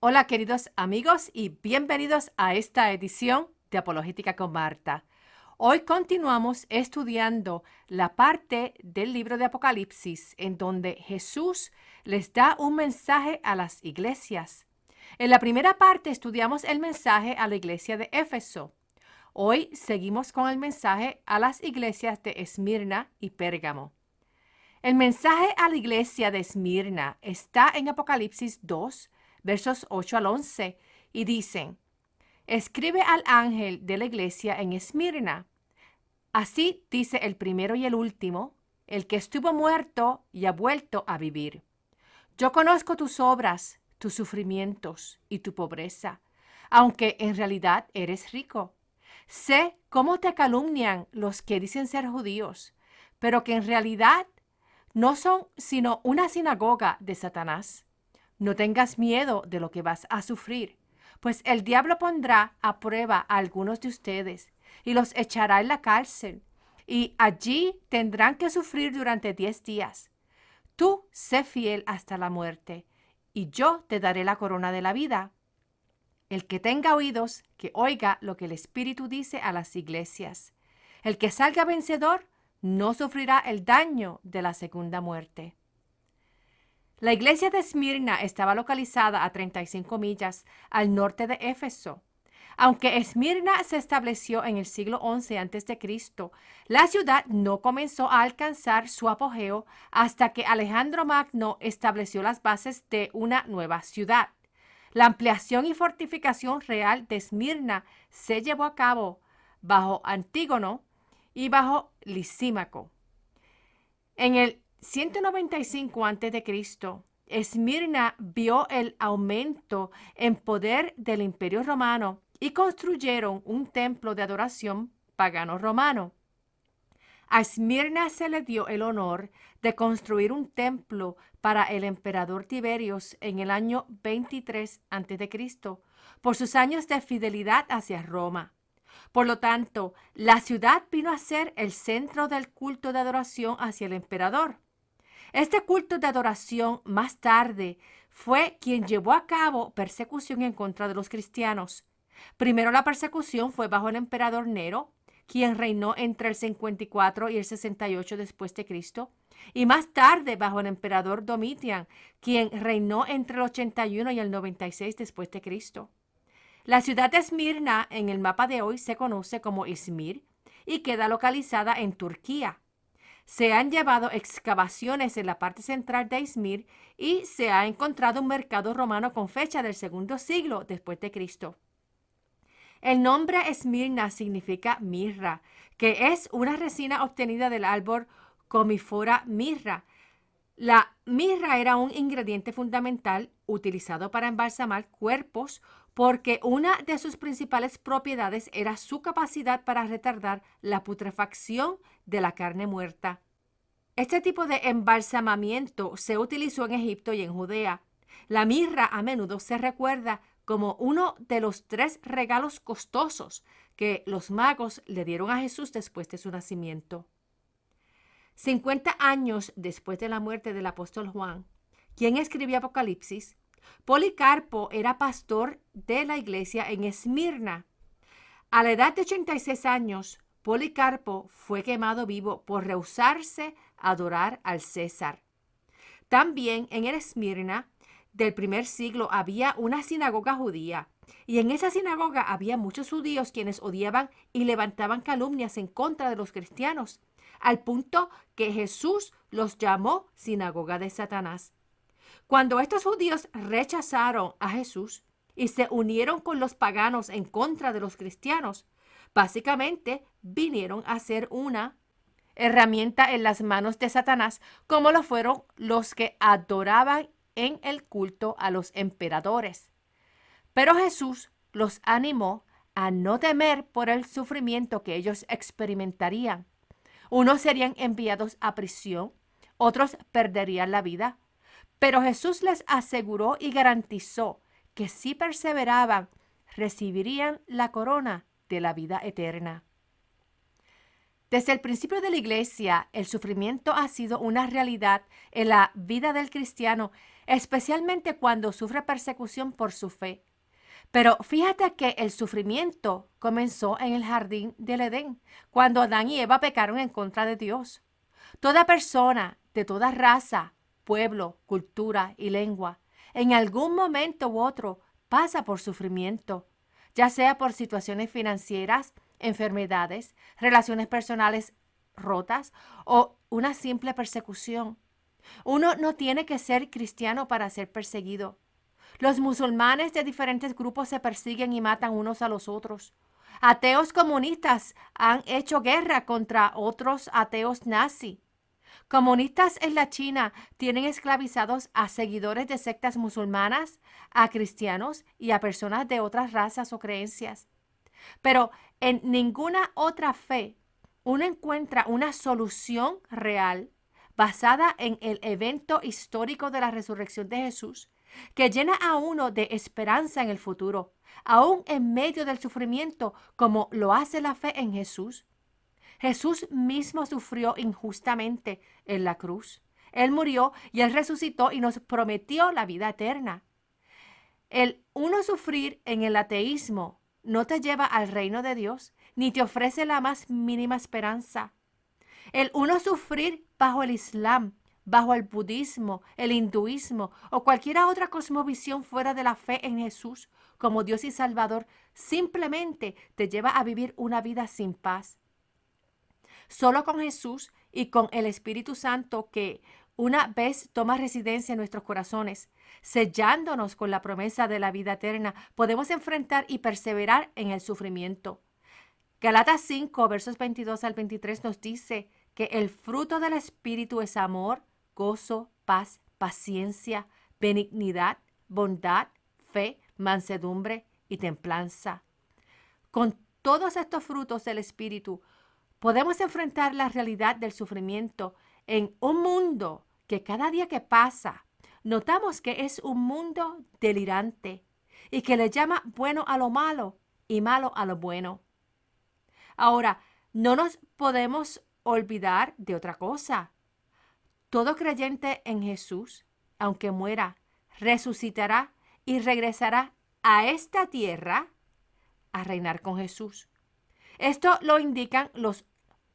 Hola queridos amigos y bienvenidos a esta edición de Apologética con Marta. Hoy continuamos estudiando la parte del libro de Apocalipsis en donde Jesús les da un mensaje a las iglesias. En la primera parte estudiamos el mensaje a la iglesia de Éfeso. Hoy seguimos con el mensaje a las iglesias de Esmirna y Pérgamo. El mensaje a la iglesia de Esmirna está en Apocalipsis 2, versos 8 al 11, y dicen: Escribe al ángel de la iglesia en Esmirna. Así dice el primero y el último, el que estuvo muerto y ha vuelto a vivir. Yo conozco tus obras, tus sufrimientos y tu pobreza, aunque en realidad eres rico. Sé cómo te calumnian los que dicen ser judíos, pero que en realidad no son sino una sinagoga de Satanás. No tengas miedo de lo que vas a sufrir, pues el diablo pondrá a prueba a algunos de ustedes y los echará en la cárcel, y allí tendrán que sufrir durante 10 días. Tú sé fiel hasta la muerte, y yo te daré la corona de la vida. El que tenga oídos, que oiga lo que el Espíritu dice a las iglesias. El que salga vencedor no sufrirá el daño de la segunda muerte. La iglesia de Esmirna estaba localizada a 35 millas al norte de Éfeso. Aunque Esmirna se estableció en el siglo XI a.C., la ciudad no comenzó a alcanzar su apogeo hasta que Alejandro Magno estableció las bases de una nueva ciudad. La ampliación y fortificación real de Esmirna se llevó a cabo bajo Antígono y bajo Lisímaco. En el 195 a.C., Esmirna vio el aumento en poder del Imperio Romano y construyeron un templo de adoración pagano romano. A Esmirna se le dio el honor de construir un templo para el emperador Tiberios en el año 23 a.C. por sus años de fidelidad hacia Roma. Por lo tanto, la ciudad vino a ser el centro del culto de adoración hacia el emperador. Este culto de adoración más tarde fue quien llevó a cabo persecución en contra de los cristianos. Primero la persecución fue bajo el emperador Nero, quien reinó entre el 54 y el 68 después de Cristo, y más tarde bajo el emperador Domitian, quien reinó entre el 81 y el 96 después de Cristo. La ciudad de Esmirna en el mapa de hoy se conoce como Izmir y queda localizada en Turquía. Se han llevado excavaciones en la parte central de Izmir y se ha encontrado un mercado romano con fecha del segundo siglo después de Cristo. El nombre Esmirna significa mirra, que es una resina obtenida del árbol Commiphora mirra. La mirra era un ingrediente fundamental utilizado para embalsamar cuerpos porque una de sus principales propiedades era su capacidad para retardar la putrefacción de la carne muerta. Este tipo de embalsamamiento se utilizó en Egipto y en Judea. La mirra a menudo se recuerda como uno de los 3 regalos costosos que los magos le dieron a Jesús después de su nacimiento. 50 años después de la muerte del apóstol Juan, quien escribió Apocalipsis, Policarpo era pastor de la iglesia en Esmirna. A la edad de 86 años, Policarpo fue quemado vivo por rehusarse a adorar al César. También en el Esmirna del primer siglo había una sinagoga judía, y en esa sinagoga había muchos judíos quienes odiaban y levantaban calumnias en contra de los cristianos, al punto que Jesús los llamó sinagoga de Satanás. Cuando estos judíos rechazaron a Jesús y se unieron con los paganos en contra de los cristianos, básicamente vinieron a ser una herramienta en las manos de Satanás, como lo fueron los que adoraban en el culto a los emperadores. Pero Jesús los animó a no temer por el sufrimiento que ellos experimentarían. Unos serían enviados a prisión, otros perderían la vida. Pero Jesús les aseguró y garantizó que si perseveraban, recibirían la corona de la vida eterna. Desde el principio de la iglesia, el sufrimiento ha sido una realidad en la vida del cristiano, especialmente cuando sufre persecución por su fe. Pero fíjate que el sufrimiento comenzó en el jardín del Edén, cuando Adán y Eva pecaron en contra de Dios. Toda persona de toda raza, pueblo, cultura y lengua, en algún momento u otro pasa por sufrimiento, ya sea por situaciones financieras, enfermedades, relaciones personales rotas o una simple persecución. Uno no tiene que ser cristiano para ser perseguido. Los musulmanes de diferentes grupos se persiguen y matan unos a los otros. Ateos comunistas han hecho guerra contra otros ateos nazis. Comunistas en la China tienen esclavizados a seguidores de sectas musulmanas, a cristianos y a personas de otras razas o creencias. Pero en ninguna otra fe uno encuentra una solución real basada en el evento histórico de la resurrección de Jesús, que llena a uno de esperanza en el futuro, aún en medio del sufrimiento, como lo hace la fe en Jesús. Jesús mismo sufrió injustamente en la cruz. Él murió y Él resucitó y nos prometió la vida eterna. El uno sufrir en el ateísmo no te lleva al reino de Dios, ni te ofrece la más mínima esperanza. El uno sufrir bajo el Islam, bajo el budismo, el hinduismo o cualquier otra cosmovisión fuera de la fe en Jesús como Dios y Salvador, simplemente te lleva a vivir una vida sin paz. Solo con Jesús y con el Espíritu Santo, que una vez toma residencia en nuestros corazones, sellándonos con la promesa de la vida eterna, podemos enfrentar y perseverar en el sufrimiento. Galatas 5, versos 22 al 23 nos dice que el fruto del Espíritu es amor, gozo, paz, paciencia, benignidad, bondad, fe, mansedumbre y templanza. Con todos estos frutos del Espíritu, podemos enfrentar la realidad del sufrimiento en un mundo que cada día que pasa, notamos que es un mundo delirante y que le llama bueno a lo malo y malo a lo bueno. Ahora, no nos podemos olvidar de otra cosa. Todo creyente en Jesús, aunque muera, resucitará y regresará a esta tierra a reinar con Jesús. Esto lo indican los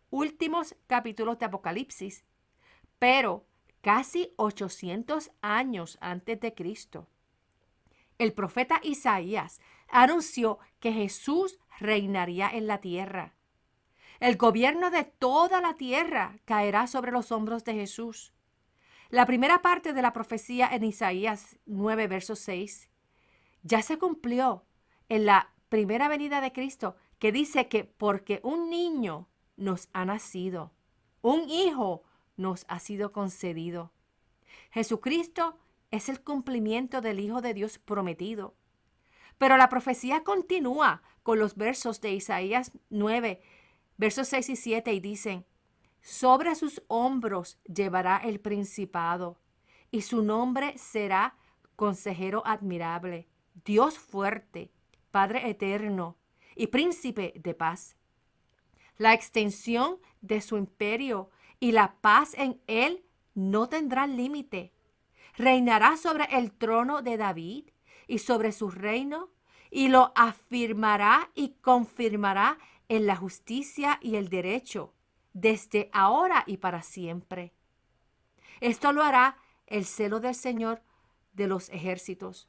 últimos capítulos de Apocalipsis, pero casi 800 años antes de Cristo. El profeta Isaías anunció que Jesús reinaría en la tierra. El gobierno de toda la tierra caerá sobre los hombros de Jesús. La primera parte de la profecía en Isaías 9, verso 6, ya se cumplió en la primera venida de Cristo, que dice que porque un niño nos ha nacido, un hijo nos ha sido concedido. Jesucristo es el cumplimiento del Hijo de Dios prometido. Pero la profecía continúa con los versos de Isaías 9, versos 6 y 7, y dicen: sobre sus hombros llevará el principado, y su nombre será Consejero Admirable, Dios Fuerte, Padre Eterno y Príncipe de Paz. La extensión de su imperio y la paz en él no tendrán límite. Reinará sobre el trono de David y sobre su reino, y lo afirmará y confirmará en la justicia y el derecho, desde ahora y para siempre. Esto lo hará el celo del Señor de los ejércitos.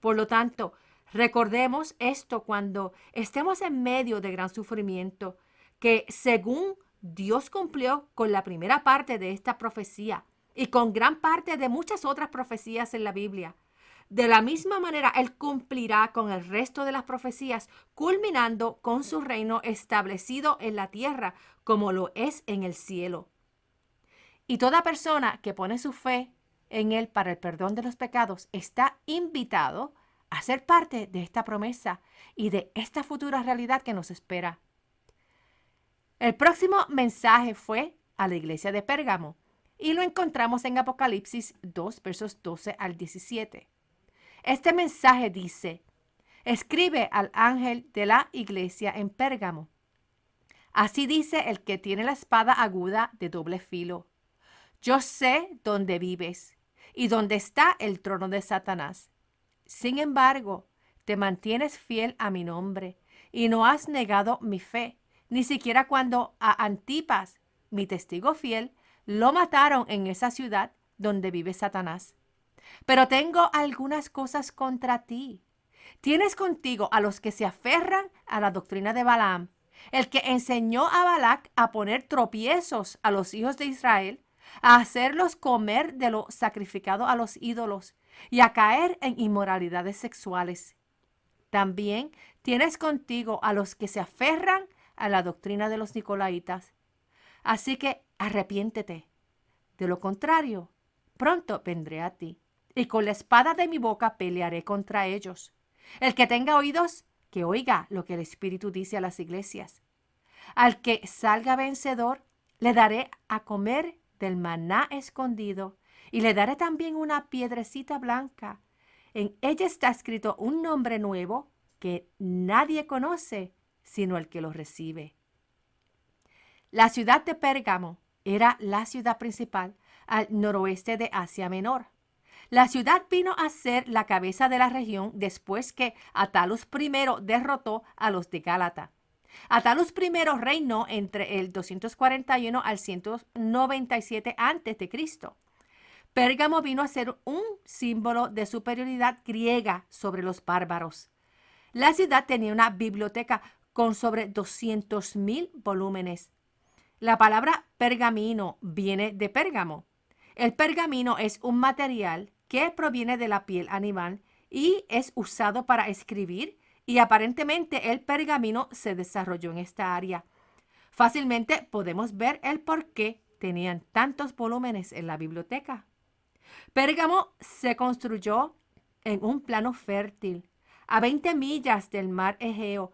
Por lo tanto, recordemos esto cuando estemos en medio de gran sufrimiento, que según Dios cumplió con la primera parte de esta profecía y con gran parte de muchas otras profecías en la Biblia, de la misma manera Él cumplirá con el resto de las profecías, culminando con su reino establecido en la tierra como lo es en el cielo. Y toda persona que pone su fe en Él para el perdón de los pecados está invitado a ser parte de esta promesa y de esta futura realidad que nos espera. El próximo mensaje fue a la iglesia de Pérgamo y lo encontramos en Apocalipsis 2, versos 12 al 17. Este mensaje dice: escribe al ángel de la iglesia en Pérgamo. Así dice el que tiene la espada aguda de doble filo: yo sé dónde vives y donde está el trono de Satanás. Sin embargo, te mantienes fiel a mi nombre y no has negado mi fe, ni siquiera cuando a Antipas, mi testigo fiel, lo mataron en esa ciudad donde vive Satanás. Pero tengo algunas cosas contra ti. Tienes contigo a los que se aferran a la doctrina de Balaam, el que enseñó a Balac a poner tropiezos a los hijos de Israel, a hacerlos comer de lo sacrificado a los ídolos y a caer en inmoralidades sexuales. También tienes contigo a los que se aferran a la doctrina de los Nicolaitas. Así que arrepiéntete. De lo contrario, pronto vendré a ti, y con la espada de mi boca pelearé contra ellos. El que tenga oídos, que oiga lo que el Espíritu dice a las iglesias. Al que salga vencedor, le daré a comer del maná escondido, y le daré también una piedrecita blanca. En ella está escrito un nombre nuevo que nadie conoce sino el que lo recibe. La ciudad de Pérgamo era la ciudad principal al noroeste de Asia Menor. La ciudad vino a ser la cabeza de la región después que Atalus I derrotó a los de Gálata. Atalus I reinó entre el 241 al 197 a.C. Pérgamo vino a ser un símbolo de superioridad griega sobre los bárbaros. La ciudad tenía una biblioteca con sobre 200,000 volúmenes. La palabra pergamino viene de Pérgamo. El pergamino es un material que proviene de la piel animal y es usado para escribir, y aparentemente el pergamino se desarrolló en esta área. Fácilmente podemos ver el por qué tenían tantos volúmenes en la biblioteca. Pérgamo se construyó en un plano fértil, a 20 millas del mar Egeo,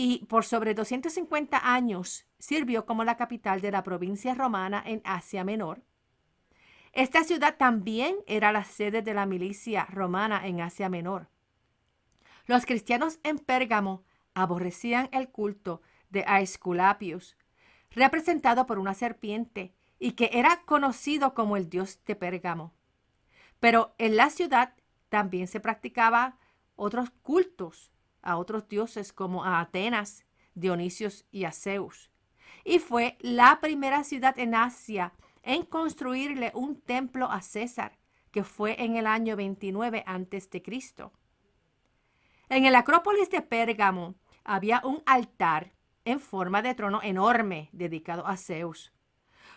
y por sobre 250 años sirvió como la capital de la provincia romana en Asia Menor. Esta ciudad también era la sede de la milicia romana en Asia Menor. Los cristianos en Pérgamo aborrecían el culto de Aesculapius, representado por una serpiente, y que era conocido como el dios de Pérgamo. Pero en la ciudad también se practicaba otros cultos a otros dioses como a Atenas, Dionisios y a Zeus. Y fue la primera ciudad en Asia en construirle un templo a César, que fue en el año 29 a.C. En el Acrópolis de Pérgamo había un altar en forma de trono enorme dedicado a Zeus.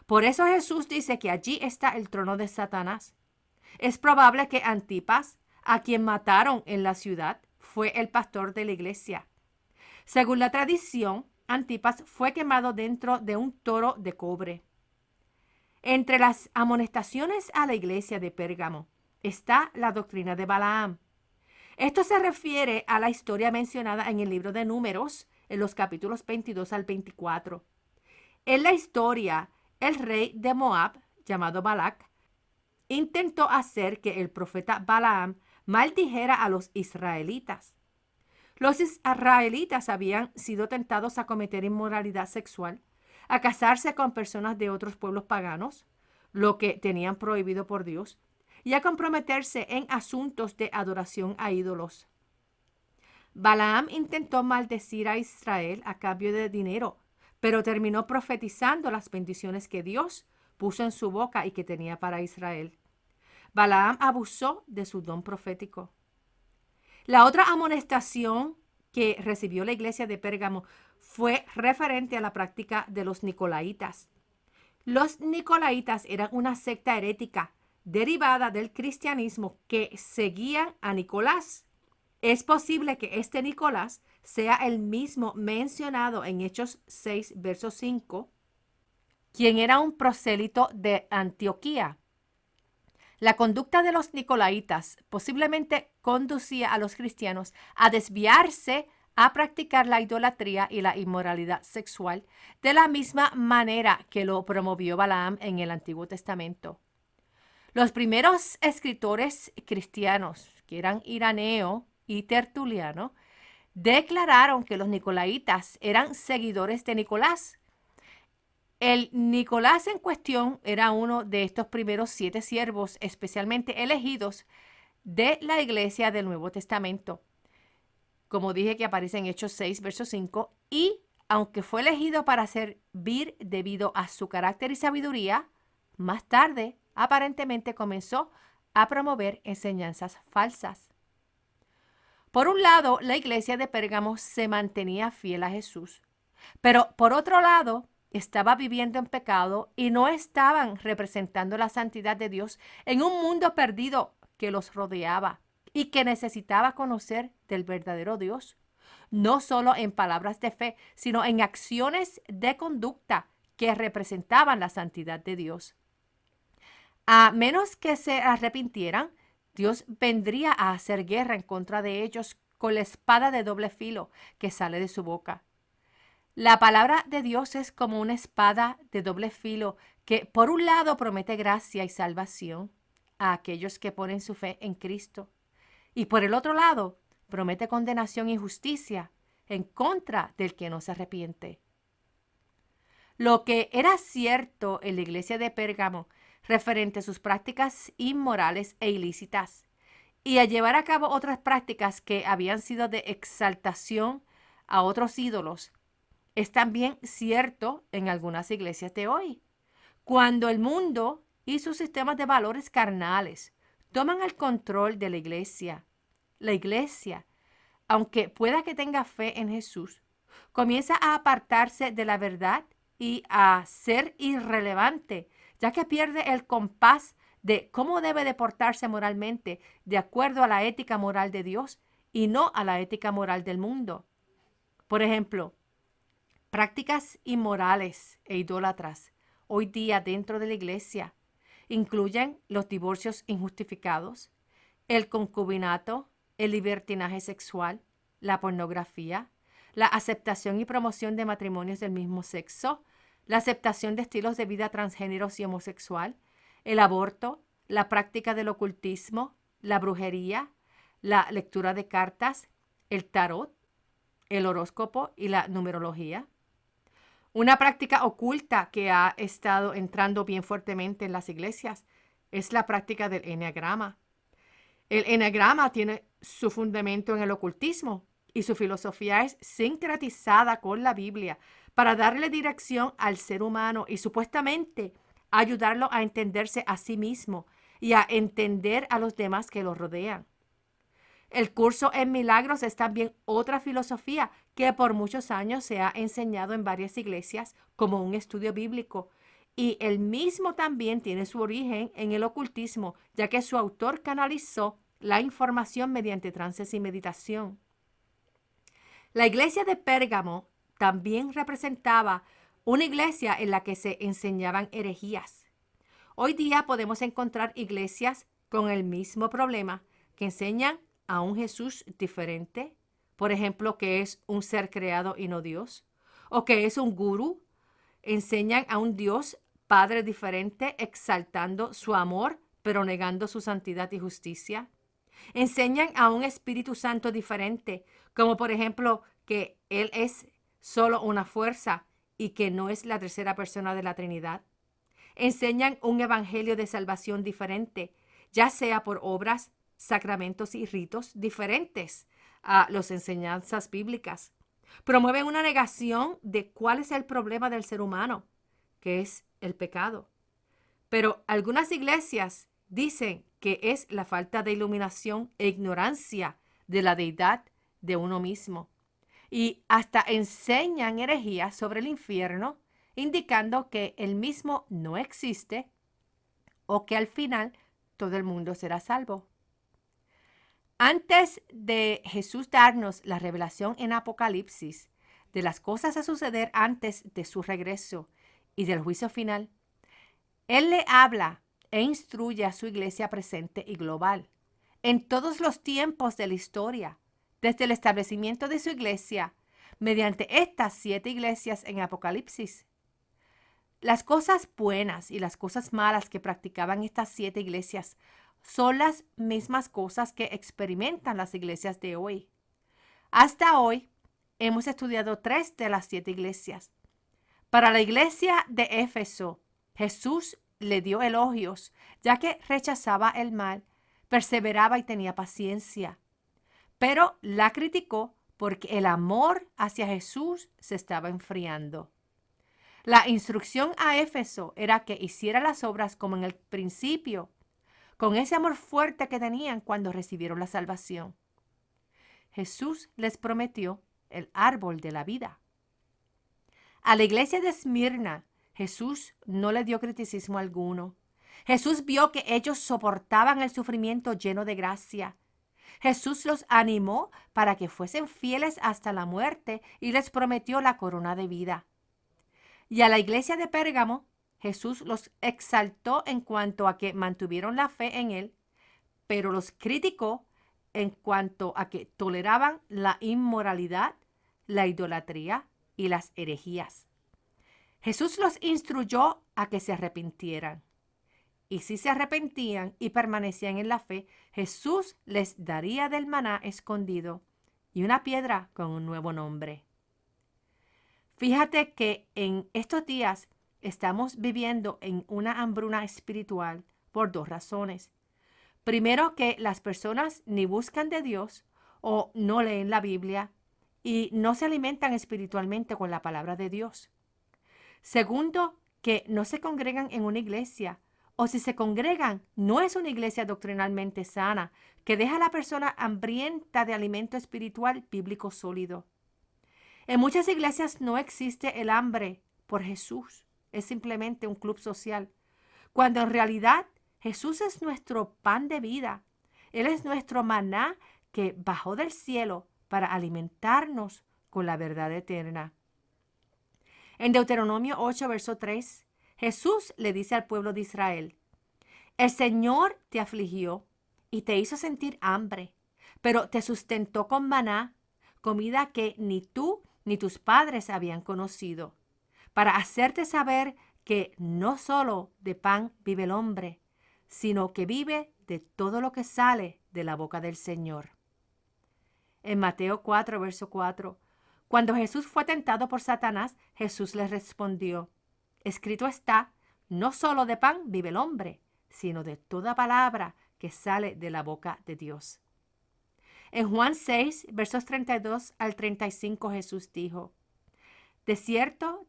Por eso Jesús dice que allí está el trono de Satanás. Es probable que Antipas, a quien mataron en la ciudad, fue el pastor de la iglesia. Según la tradición, Antipas fue quemado dentro de un toro de cobre. Entre las amonestaciones a la iglesia de Pérgamo está la doctrina de Balaam. Esto se refiere a la historia mencionada en el libro de Números, en los capítulos 22 al 24. En la historia, el rey de Moab, llamado Balac, intentó hacer que el profeta Balaam maldijera a los israelitas. Los israelitas habían sido tentados a cometer inmoralidad sexual, a casarse con personas de otros pueblos paganos, lo que tenían prohibido por Dios, y a comprometerse en asuntos de adoración a ídolos. Balaam intentó maldecir a Israel a cambio de dinero, pero terminó profetizando las bendiciones que Dios puso en su boca y que tenía para Israel. Balaam abusó de su don profético. La otra amonestación que recibió la iglesia de Pérgamo fue referente a la práctica de los nicolaitas. Los nicolaitas eran una secta herética derivada del cristianismo que seguían a Nicolás. Es posible que este Nicolás sea el mismo mencionado en Hechos 6, verso 5, quien era un prosélito de Antioquía. La conducta de los nicolaitas posiblemente conducía a los cristianos a desviarse a practicar la idolatría y la inmoralidad sexual de la misma manera que lo promovió Balaam en el Antiguo Testamento. Los primeros escritores cristianos, que eran Iraneo y Tertuliano, declararon que los nicolaitas eran seguidores de Nicolás. El Nicolás en cuestión era uno de estos primeros 7 siervos especialmente elegidos de la iglesia del Nuevo Testamento. Como dije, que aparece en Hechos 6, verso 5, y aunque fue elegido para servir debido a su carácter y sabiduría, más tarde aparentemente comenzó a promover enseñanzas falsas. Por un lado, la iglesia de Pérgamo se mantenía fiel a Jesús, pero por otro lado, estaba viviendo en pecado y no estaban representando la santidad de Dios en un mundo perdido que los rodeaba y que necesitaba conocer del verdadero Dios, no solo en palabras de fe, sino en acciones de conducta que representaban la santidad de Dios. A menos que se arrepintieran, Dios vendría a hacer guerra en contra de ellos con la espada de doble filo que sale de su boca. La palabra de Dios es como una espada de doble filo que por un lado promete gracia y salvación a aquellos que ponen su fe en Cristo, y por el otro lado promete condenación y justicia en contra del que no se arrepiente. Lo que era cierto en la iglesia de Pérgamo referente a sus prácticas inmorales e ilícitas y a llevar a cabo otras prácticas que habían sido de exaltación a otros ídolos, es también cierto en algunas iglesias de hoy. Cuando el mundo y sus sistemas de valores carnales toman el control de la iglesia, aunque pueda que tenga fe en Jesús, comienza a apartarse de la verdad y a ser irrelevante, ya que pierde el compás de cómo debe de portarse moralmente de acuerdo a la ética moral de Dios y no a la ética moral del mundo. Por ejemplo, prácticas inmorales e idólatras hoy día dentro de la iglesia incluyen los divorcios injustificados, el concubinato, el libertinaje sexual, la pornografía, la aceptación y promoción de matrimonios del mismo sexo, la aceptación de estilos de vida transgéneros y homosexual, el aborto, la práctica del ocultismo, la brujería, la lectura de cartas, el tarot, el horóscopo y la numerología. Una práctica oculta que ha estado entrando bien fuertemente en las iglesias es la práctica del eneagrama. El eneagrama tiene su fundamento en el ocultismo y su filosofía es sincretizada con la Biblia para darle dirección al ser humano y supuestamente ayudarlo a entenderse a sí mismo y a entender a los demás que lo rodean. El curso en milagros es también otra filosofía que por muchos años se ha enseñado en varias iglesias como un estudio bíblico, y el mismo también tiene su origen en el ocultismo, ya que su autor canalizó la información mediante trances y meditación. La iglesia de Pérgamo también representaba una iglesia en la que se enseñaban herejías. Hoy día podemos encontrar iglesias con el mismo problema, que enseñan a un Jesús diferente, por ejemplo, que es un ser creado y no Dios, o que es un gurú. Enseñan a un Dios Padre diferente, exaltando su amor, pero negando su santidad y justicia. Enseñan a un Espíritu Santo diferente, como por ejemplo que Él es solo una fuerza y que no es la tercera persona de la Trinidad. Enseñan un evangelio de salvación diferente, ya sea por obras, sacramentos y ritos diferentes a las enseñanzas bíblicas. Promueven una negación de cuál es el problema del ser humano, que es el pecado. Pero algunas iglesias dicen que es la falta de iluminación e ignorancia de la deidad de uno mismo. Y hasta enseñan herejías sobre el infierno, indicando que el mismo no existe o que al final todo el mundo será salvo. Antes de Jesús darnos la revelación en Apocalipsis de las cosas a suceder antes de su regreso y del juicio final, Él le habla e instruye a su iglesia presente y global en todos los tiempos de la historia, desde el establecimiento de su iglesia, mediante estas 7 iglesias en Apocalipsis. Las cosas buenas y las cosas malas que practicaban estas 7 iglesias son las mismas cosas que experimentan las iglesias de hoy. Hasta hoy hemos estudiado 3 de las 7 iglesias, Para la iglesia de Éfeso, Jesús le dio elogios, ya que rechazaba el mal, perseveraba y tenía paciencia. Pero la criticó porque el amor hacia Jesús se estaba enfriando. La instrucción a Éfeso era que hiciera las obras como en el principio, con ese amor fuerte que tenían cuando recibieron la salvación. Jesús les prometió el árbol de la vida. A la iglesia de Esmirna, Jesús no le dio criticismo alguno. Jesús vio que ellos soportaban el sufrimiento lleno de gracia. Jesús los animó para que fuesen fieles hasta la muerte y les prometió la corona de vida. Y a la iglesia de Pérgamo, Jesús los exaltó en cuanto a que mantuvieron la fe en Él, pero los criticó en cuanto a que toleraban la inmoralidad, la idolatría y las herejías. Jesús los instruyó a que se arrepintieran. Y si se arrepentían y permanecían en la fe, Jesús les daría del maná escondido y una piedra con un nuevo nombre. Fíjate que en estos días estamos viviendo en una hambruna espiritual por dos razones. Primero, que las personas ni buscan de Dios o no leen la Biblia y no se alimentan espiritualmente con la palabra de Dios. Segundo, que no se congregan en una iglesia, o si se congregan, no es una iglesia doctrinalmente sana, que deja a la persona hambrienta de alimento espiritual bíblico sólido. En muchas iglesias no existe el hambre por Jesús, es simplemente un club social, cuando en realidad Jesús es nuestro pan de vida. Él es nuestro maná que bajó del cielo para alimentarnos con la verdad eterna. En Deuteronomio 8, verso 3, Jesús le dice al pueblo de Israel: el Señor te afligió y te hizo sentir hambre, pero te sustentó con maná, comida que ni tú ni tus padres habían conocido, para hacerte saber que no solo de pan vive el hombre, sino que vive de todo lo que sale de la boca del Señor. En Mateo 4, verso 4, cuando Jesús fue tentado por Satanás, Jesús le respondió: escrito está, no solo de pan vive el hombre, sino de toda palabra que sale de la boca de Dios. En Juan 6, versos 32 al 35, Jesús dijo: de cierto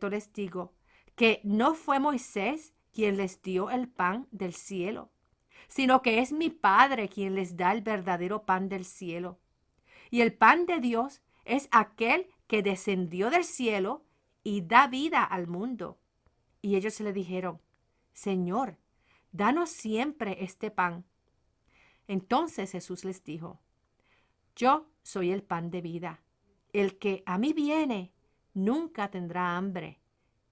les digo, que no fue Moisés quien les dio el pan del cielo, sino que es mi Padre quien les da el verdadero pan del cielo. Y el pan de Dios es aquel que descendió del cielo y da vida al mundo. Y ellos le dijeron: Señor, danos siempre este pan. Entonces Jesús les dijo: yo soy el pan de vida. El que a mí viene nunca tendrá hambre,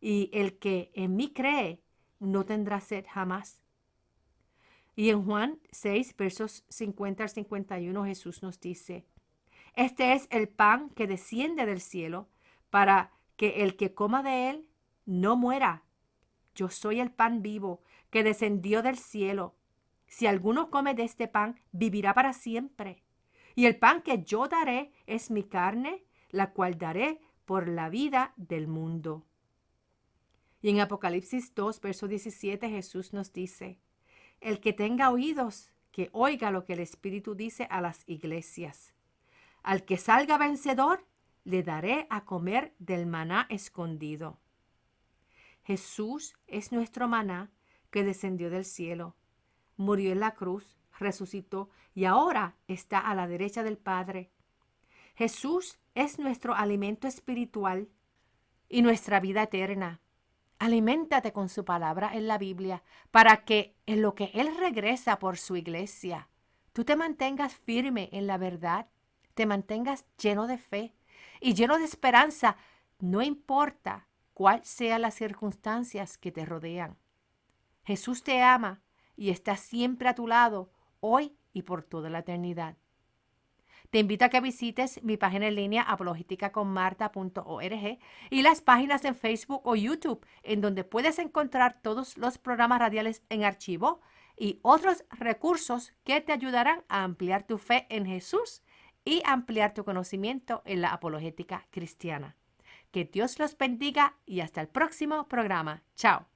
y el que en mí cree no tendrá sed jamás. Y en Juan 6, versos 50 al 51, Jesús nos dice: este es el pan que desciende del cielo, para que el que coma de él no muera. Yo soy el pan vivo que descendió del cielo. Si alguno come de este pan, vivirá para siempre. Y el pan que yo daré es mi carne, la cual daré por la vida del mundo. Y en Apocalipsis 2, verso 17, Jesús nos dice: el que tenga oídos, que oiga lo que el Espíritu dice a las iglesias. Al que salga vencedor, le daré a comer del maná escondido. Jesús es nuestro maná que descendió del cielo, murió en la cruz, resucitó y ahora está a la derecha del Padre. Jesús es nuestro alimento espiritual y nuestra vida eterna. Aliméntate con su palabra en la Biblia para que en lo que Él regresa por su iglesia, tú te mantengas firme en la verdad, te mantengas lleno de fe y lleno de esperanza, no importa cuáles sean las circunstancias que te rodean. Jesús te ama y está siempre a tu lado, hoy y por toda la eternidad. Te invito a que visites mi página en línea apologeticaconmarta.org y las páginas en Facebook o YouTube, en donde puedes encontrar todos los programas radiales en archivo y otros recursos que te ayudarán a ampliar tu fe en Jesús y ampliar tu conocimiento en la apologética cristiana. Que Dios los bendiga y hasta el próximo programa. Chao.